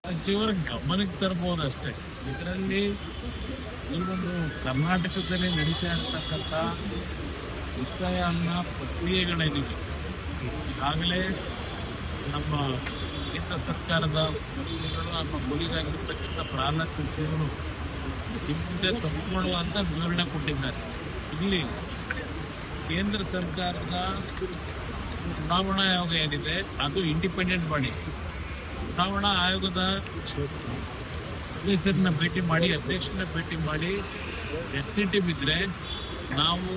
ಸಚಿವರ ಗಮನಕ್ಕೆ ತರಬಹುದು ಅಷ್ಟೇ. ಇದರಲ್ಲಿ ಈ ಒಂದು ಕರ್ನಾಟಕದಲ್ಲಿ ನಡೀತಾ ಇರತಕ್ಕಂಥ ವಿಷಯನ್ನ ಪ್ರಕ್ರಿಯೆಗಳೇನಿದೆ ಈಗಾಗಲೇ ನಮ್ಮ ಕೇಂದ್ರ ಸರ್ಕಾರದ ಮಂತ್ರಿಗಳು ನಮ್ಮ ಗುರಿಗಾಗಿರ್ತಕ್ಕಂಥ ಪ್ರಹ್ಲಾದ್ ಜೋಶಿ ಅವರು ಹಿಂದೆ ಸಂಪೂರ್ಣವಾದ ವಿವರಣೆ ಕೊಟ್ಟಿದ್ದಾರೆ. ಇಲ್ಲಿ ಕೇಂದ್ರ ಸರ್ಕಾರದ ಚುನಾವಣಾ ಆಯೋಗ ಏನಿದೆ ಅದು ಇಂಡಿಪೆಂಡೆಂಟ್ ಬಾಡಿ. ಚುನಾವಣಾ ಆಯೋಗದ ಸದಸ್ಯರನ್ನ ಭೇಟಿ ಮಾಡಿ, ಅಧ್ಯಕ್ಷರನ್ನ ಭೇಟಿ ಮಾಡಿ ಎಸ್ಸಿಟಿ ಬಿದ್ದರೆ ನಾವು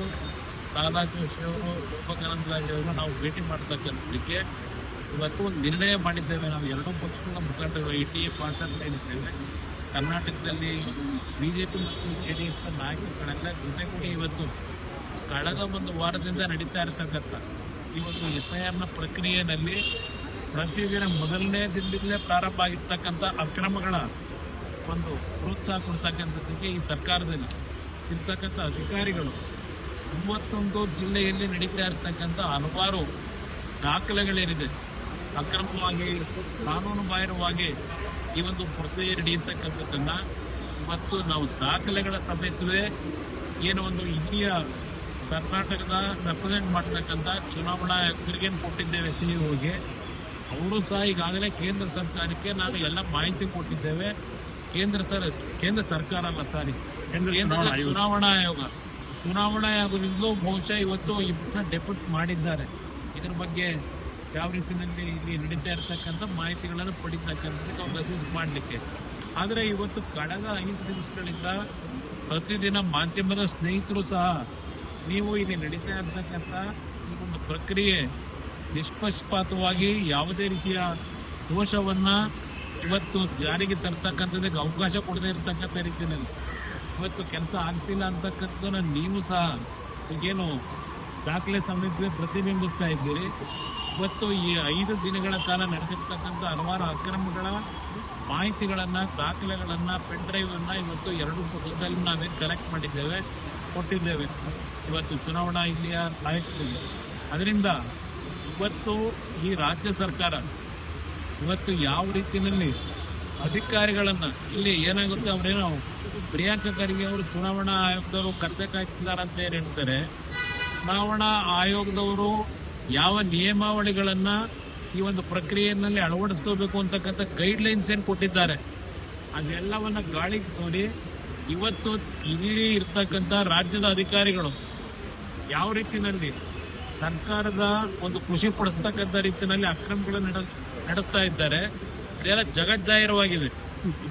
ಪ್ರಹ್ಲಾದ್ ಜೋಶಿ ಅವರು, ಶೋಭಾ ಕರಂದ್ಲಾಜೆ ಅವರು ನಾವು ಭೇಟಿ ಮಾಡ್ತಕ್ಕಂಥದ್ದಕ್ಕೆ ಇವತ್ತು ಒಂದು ನಿರ್ಣಯ ಮಾಡಿದ್ದೇವೆ. ನಾವು ಎರಡೂ ಪಕ್ಷಗಳ ಮುಖಂಡರು ITA ಪಾರ್ಟ್ನರ್ಸ್ ಏನಿದ್ದೇವೆ ಕರ್ನಾಟಕದಲ್ಲಿ ಬಿಜೆಪಿ ಮತ್ತು JDSನ ನಾಯಕರುಗಳೆಲ್ಲ ಜೊತೆಗೂಡಿ ಇವತ್ತು ಕಳೆದ ಒಂದು ವಾರದಿಂದ ನಡೀತಾ ಇರತಕ್ಕಂಥ ಈ ಒಂದು SIRನ ಪ್ರಕ್ರಿಯೆಯಲ್ಲಿ ಪ್ರತಿದಿನ ಮೊದಲನೇ ದಿನದಿಂದಲೇ ಪ್ರಾರಂಭ ಆಗಿರ್ತಕ್ಕಂಥ ಅಕ್ರಮಗಳ ಒಂದು ಪ್ರೋತ್ಸಾಹ ಕೊಡ್ತಕ್ಕಂಥದ್ದಕ್ಕೆ ಈ ಸರ್ಕಾರದಲ್ಲಿ ಇರ್ತಕ್ಕಂಥ ಅಧಿಕಾರಿಗಳು 31 ಜಿಲ್ಲೆಯಲ್ಲಿ ನಡೀತಾ ಇರತಕ್ಕಂಥ ಹಲವಾರು ದಾಖಲೆಗಳೇನಿದೆ ಅಕ್ರಮವಾಗಿ ಕಾನೂನು ಬಾಹಿರವಾಗಿ ಈ ಒಂದು ಪ್ರಕ್ರಿಯೆ ನಡೆಯತಕ್ಕಂಥದ್ದನ್ನ ಇವತ್ತು ನಾವು ದಾಖಲೆಗಳ ಸಮೇತವೇ ಏನು ಒಂದು ಇಲ್ಲಿಯ ಕರ್ನಾಟಕದ ರೆಪ್ರೆಸೆಂಟ್ ಮಾಡತಕ್ಕಂಥ ಚುನಾವಣಾ ಆಯುಕ್ತರಿಗೆ ಕೊಟ್ಟಿದ್ದೇವೆ CEOಗೆ. ಅವರು ಸಹ ಈಗಾಗಲೇ ಕೇಂದ್ರ ಸರ್ಕಾರಕ್ಕೆ ನಾವು ಎಲ್ಲ ಮಾಹಿತಿ ಕೊಟ್ಟಿದ್ದೇವೆ. ಕೇಂದ್ರ ಸರ್ಕಾರ ಅಲ್ಲ ಸಾರಿ ಕೇಂದ್ರ ಚುನಾವಣಾ ಆಯೋಗದಿಂದಲೂ ಬಹುಶಃ ಇವತ್ತು ಇಬ್ಬರನ್ನ ಡೆಪ್ಯೂಟ್ ಮಾಡಿದ್ದಾರೆ. ಇದರ ಬಗ್ಗೆ ಯಾವ ರೀತಿಯಲ್ಲಿ ಇಲ್ಲಿ ನಡೀತಾ ಇರತಕ್ಕಂಥ ಮಾಹಿತಿಗಳನ್ನು ಪಡಿತಕ್ಕಂಥದ್ದಕ್ಕೆ ಅವ್ರು ಅಸಿಸ್ಟ್ ಮಾಡಲಿಕ್ಕೆ. ಆದರೆ ಇವತ್ತು ಕಳೆದ 5 ದಿವಸಗಳಿಂದ ಪ್ರತಿದಿನ ಮಾಧ್ಯಮದ ಸ್ನೇಹಿತರು ಸಹ ನೀವು ಇಲ್ಲಿ ನಡೀತಾ ಇರತಕ್ಕಂಥ ಈ ಒಂದು ಪ್ರಕ್ರಿಯೆ ನಿಷ್ಪಕ್ಷಪಾತವಾಗಿ ಯಾವುದೇ ರೀತಿಯ ದೋಷವನ್ನ ಇವತ್ತು ಜಾರಿಗೆ ತರ್ತಕ್ಕಂಥದ್ದಕ್ಕೆ ಅವಕಾಶ ಕೊಡದೇ ಇರತಕ್ಕಂಥ ರೀತಿಯಲ್ಲಿ ಇವತ್ತು ಕೆಲಸ ಆಗ್ತಿಲ್ಲ ಅಂತಕ್ಕಂಥದ್ದನ್ನ ನೀವು ಸಹ ಈಗೇನು ದಾಖಲೆ ಸಮೇತ ಪ್ರತಿಬಿಂಬಿಸ್ತಾ ಇದ್ದೀರಿ. ಇವತ್ತು ಈ 5 ದಿನಗಳ ಕಾಲ ನಡೆದಿರ್ತಕ್ಕಂಥ ಹಲವಾರು ಅಕ್ರಮಗಳ ಮಾಹಿತಿಗಳನ್ನು, ದಾಖಲೆಗಳನ್ನು, ಪೆನ್ ಡ್ರೈವನ್ನು ಇವತ್ತು ಎರಡೂ ಪಕ್ಷದಲ್ಲಿ ನಾವೇ ಕಲೆಕ್ಟ್ ಮಾಡಿದ್ದೇವೆ, ಕೊಟ್ಟಿದ್ದೇವೆ ಇವತ್ತು ಚುನಾವಣಾ ಇಲ್ಲಿಯ ನಾಯಕರಿಗೆ. ಅದರಿಂದ ಇವತ್ತು ಈ ರಾಜ್ಯ ಸರ್ಕಾರ ಇವತ್ತು ಯಾವ ರೀತಿಯಲ್ಲಿ ಅಧಿಕಾರಿಗಳನ್ನು ಇಲ್ಲಿ ಏನಾಗುತ್ತೆ ಅವರೇನೋ ಪ್ರಿಯಾಂಕಾ ಖರ್ಗೆ ಅವರು ಚುನಾವಣಾ ಆಯೋಗದವರು ಕತ್ತೆ ಕಾಯ್ತಿದ್ದಾರೆ ಅಂತ ಏನು ಹೇಳ್ತಾರೆ. ಚುನಾವಣಾ ಆಯೋಗದವರು ಯಾವ ನಿಯಮಾವಳಿಗಳನ್ನ ಈ ಒಂದು ಪ್ರಕ್ರಿಯೆಯಲ್ಲಿ ಅಳವಡಿಸ್ಕೋಬೇಕು ಅಂತಕ್ಕಂಥ ಗೈಡ್ಲೈನ್ಸ್ ಏನು ಕೊಟ್ಟಿದ್ದಾರೆ ಅದೆಲ್ಲವನ್ನ ಗಾಳಿಗೆ ತೋರಿ ಇವತ್ತು ಇಲ್ಲಿ ಇರ್ತಕ್ಕಂಥ ರಾಜ್ಯದ ಅಧಿಕಾರಿಗಳು ಯಾವ ರೀತಿಯಲ್ಲಿ ಸರ್ಕಾರದ ಒಂದು ಖುಷಿ ಪಡಿಸ್ತಕ್ಕಂಥ ರೀತಿಯಲ್ಲಿ ಅಕ್ರಮಗಳನ್ನು ನಡೆಸ್ತಾ ಇದ್ದಾರೆ. ಇದೆಲ್ಲ ಜಗಜ್ಜಾಹಿರವಾಗಿದೆ.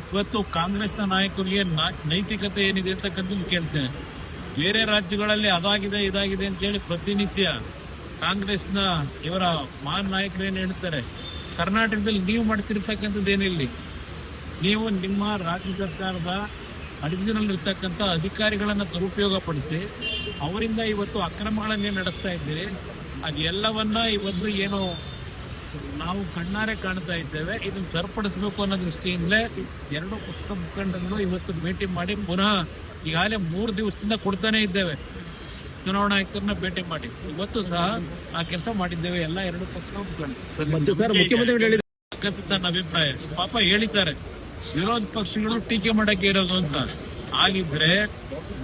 ಇವತ್ತು ಕಾಂಗ್ರೆಸ್ನ ನಾಯಕರಿಗೆ ನೈತಿಕತೆ ಏನಿದೆ ಅಂತಕ್ಕಂಥದ್ದು ಕೇಳ್ತೇನೆ. ಬೇರೆ ರಾಜ್ಯಗಳಲ್ಲಿ ಅದಾಗಿದೆ ಇದಾಗಿದೆ ಅಂತೇಳಿ ಪ್ರತಿನಿತ್ಯ ಕಾಂಗ್ರೆಸ್ನ ಇವರ ಮಹಾನ್ ನಾಯಕರು ಏನು ಹೇಳ್ತಾರೆ. ಕರ್ನಾಟಕದಲ್ಲಿ ನೀವು ಮಾಡ್ತಿರ್ತಕ್ಕಂಥದ್ದು ಏನಿಲ್ಲ. ನೀವು ನಿಮ್ಮ ರಾಜ್ಯ ಸರ್ಕಾರದ ಅಡಿಜಿನಲ್ಲಿರ್ತಕ್ಕಂಥ ಅಧಿಕಾರಿಗಳನ್ನು ದುರುಪಯೋಗ ಪಡಿಸಿ ಅವರಿಂದ ಇವತ್ತು ಅಕ್ರಮಗಳನ್ನೇ ನಡೆಸ್ತಾ ಇದ್ದೀರಿ. ಅದೆಲ್ಲವನ್ನ ಇವತ್ತು ಏನು ನಾವು ಕಣ್ಣಾರೆ ಕಾಣ್ತಾ ಇದ್ದೇವೆ. ಇದನ್ನು ಸರಿಪಡಿಸಬೇಕು ಅನ್ನೋ ದೃಷ್ಟಿಯಿಂದಲೇ ಎರಡೂ ಪಕ್ಷದ ಮುಖಂಡರು ಇವತ್ತು ಭೇಟಿ ಮಾಡಿ ಪುನಃ ಈಗಾಗಲೇ 3 ದಿವಸದಿಂದ ಕೊಡ್ತಾನೆ ಇದ್ದೇವೆ. ಚುನಾವಣಾ ಆಯುಕ್ತರನ್ನ ಭೇಟಿ ಮಾಡಿ ಇವತ್ತು ಸಹ ಆ ಕೆಲಸ ಮಾಡಿದ್ದೇವೆ ಎಲ್ಲ ಎರಡೂ ಪಕ್ಷದ ಮುಖಂಡರು. ಮುಖ್ಯಮಂತ್ರಿಗಳು ನನ್ನ ಅಭಿಪ್ರಾಯ ಪಾಪ ಹೇಳಿದ್ದಾರೆ ವಿರೋಧ ಪಕ್ಷಗಳು ಟೀಕೆ ಮಾಡಕ್ಕೆ ಇರೋದು ಅಂತ. ಆಗಿದ್ರೆ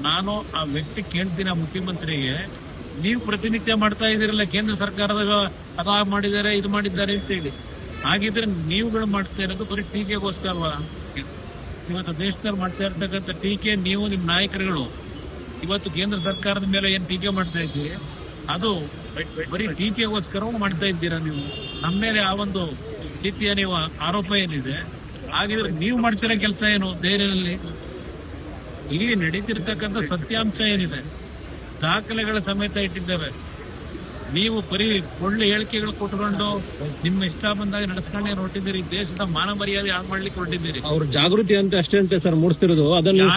ನಾನು ಆ ವ್ಯಕ್ತಿ ಕೇಳ್ತೀನಿ, ಆ ಮುಖ್ಯಮಂತ್ರಿಗೆ, ನೀವು ಪ್ರತಿನಿತ್ಯ ಮಾಡ್ತಾ ಇದ್ದೀರಲ್ಲ ಕೇಂದ್ರ ಸರ್ಕಾರದಾಗ ಅದ ಮಾಡಿದ್ದಾರೆ ಇದು ಮಾಡಿದ್ದಾರೆ ಅಂತೇಳಿ. ಹಾಗಿದ್ರೆ ನೀವುಗಳು ಮಾಡ್ತಾ ಇರೋದು ಬರೀ ಟೀಕೆಗೋಸ್ಕರವಾ? ಇವತ್ತು ದೇಶದಲ್ಲಿ ಮಾಡ್ತಾ ಇರ್ತಕ್ಕಂಥ ಟೀಕೆ ನೀವು ನಿಮ್ಮ ನಾಯಕರುಗಳು ಇವತ್ತು ಕೇಂದ್ರ ಸರ್ಕಾರದ ಮೇಲೆ ಏನ್ ಟೀಕೆ ಮಾಡ್ತಾ ಇದ್ದೀರಿ ಅದು ಬರೀ ಟೀಕೆಗೋಸ್ಕರ ಮಾಡ್ತಾ ಇದ್ದೀರಾ. ನೀವು ನಮ್ಮ ಮೇಲೆ ಆ ಒಂದು ರೀತಿಯ ನೀವು ಆರೋಪ ಏನಿದೆ. ಹಾಗಿದ್ರೆ ನೀವು ಮಾಡ್ತಿರೋ ಕೆಲಸ ಏನು ಧೈರ್ಯದಲ್ಲಿ? ಇಲ್ಲಿ ನಡೀತಿರ್ತಕ್ಕಂಥ ಸತ್ಯಾಂಶ ಏನಿದೆ ದಾಖಲೆಗಳ ಸಮೇತ ಇಟ್ಟಿದ್ದೇವೆ. ನೀವು ಬರೀ ಒಳ್ಳೆ ಹೇಳಿಕೆಗಳು ಕೊಟ್ಕೊಂಡು ನಿಮ್ಮ ಇಷ್ಟ ಬಂದಾಗ ನಡೆಸ್ಕೊಂಡೇ ಹೊರಟಿದ್ದೀರಿ. ದೇಶದ ಮಾನ ಮರ್ಯಾದೆ ಹಾಳು ಮಾಡ್ಲಿಕ್ಕೆ ಹೊರಟಿದ್ದೀರಿ. ಅವ್ರ ಜಾಗೃತಿ ಅಂತ ಅಷ್ಟೇ ಅಂತ ಸರ್ ಮೂಡಿಸ್ತಿರೋದು ಅದನ್ನು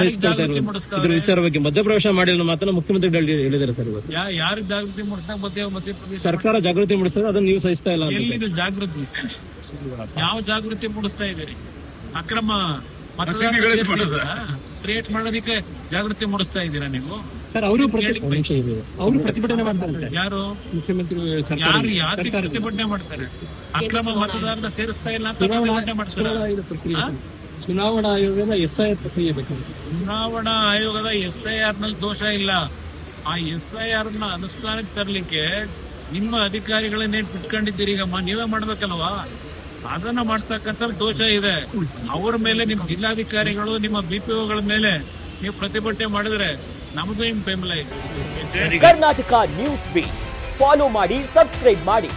ವಿಚಾರ ಬಗ್ಗೆ ಮಧ್ಯಪ್ರವೇಶ ಮಾಡಿಲ್ಲ ಮಾತ್ರ ಮುಖ್ಯಮಂತ್ರಿಗಳು ಹೇಳಿದ್ದಾರೆ ಸರ್. ಇವತ್ತು ಯಾರು ಜಾಗೃತಿ ಮೂಡಿಸ್ದಾಗ ಮಧ್ಯಪ್ರವೇಶ ಸರ್ಕಾರ ಜಾಗೃತಿ ಮೂಡಿಸ್ತಾರೆ, ಅದನ್ನು ನೀವು ಸಹಿಸ್ತಾ ಇಲ್ಲ. ಎಲ್ಲಿದೆ ಜಾಗೃತಿ? ಯಾವ ಜಾಗೃತಿ ಮೂಡಿಸ್ತಾ ಇದ್ದೀರಿ? ಅಕ್ರಮ ಕ್ರಿಯೇಟ್ ಮಾಡೋದಕ್ಕೆ ಜಾಗೃತಿ ಮೂಡಿಸ್ತಾ ಇದ್ದೀರಾ ನೀವು? ಸರ್ ಅವರು ಪ್ರತಿಭಟನೆ ಮಾಡ್ತಾರೆ. ಯಾರು ಮುಖ್ಯಮಂತ್ರಿ ಯಾರು ಪ್ರತಿಭಟನೆ ಮಾಡ್ತಾರೆ? ಅಕ್ರಮ ಮತದಾರನ ಸೇರಿಸ್ತಾ ಇಲ್ಲ ಅಂತ ಪ್ರತಿಭಟನೆ ಮಾಡ್ತಾರೆ. ಚುನಾವಣಾ ಆಯೋಗದ SIR ಪ್ರಕ್ರಿಯೆ ಬೇಕು. ಚುನಾವಣಾ ಆಯೋಗದ SIR ನಲ್ಲಿ ದೋಷ ಇಲ್ಲ. ಆ SIR ನ ಅನುಷ್ಠಾನಕ್ಕೆ ತರಲಿಕ್ಕೆ ನಿಮ್ಮ ಅಧಿಕಾರಿಗಳನ್ನೇನ್ ಬಿಟ್ಕೊಂಡಿದ್ದೀರಿ, ಈಗ ನೀವೇ ಮಾಡ್ಬೇಕಲ್ವಾ? ಅದನ್ನ ಮಾಡ್ತಕ್ಕಂಥ ದೋಷ ಇದೆ. ಅವ್ರ ಮೇಲೆ ನಿಮ್ಮ ಜಿಲ್ಲಾಧಿಕಾರಿಗಳು ನಿಮ್ಮ BPOಗಳ ಮೇಲೆ ನೀವು ಪ್ರತಿಭಟನೆ ಮಾಡಿದ್ರೆ ನಮ್ದು ನಿಮ್ ಬೆಂಬಲ ಇದೆ. ಕರ್ನಾಟಕ ನ್ಯೂಸ್ ಬೀಟ್ ಫಾಲೋ ಮಾಡಿ, ಸಬ್ಸ್ಕ್ರೈಬ್ ಮಾಡಿ.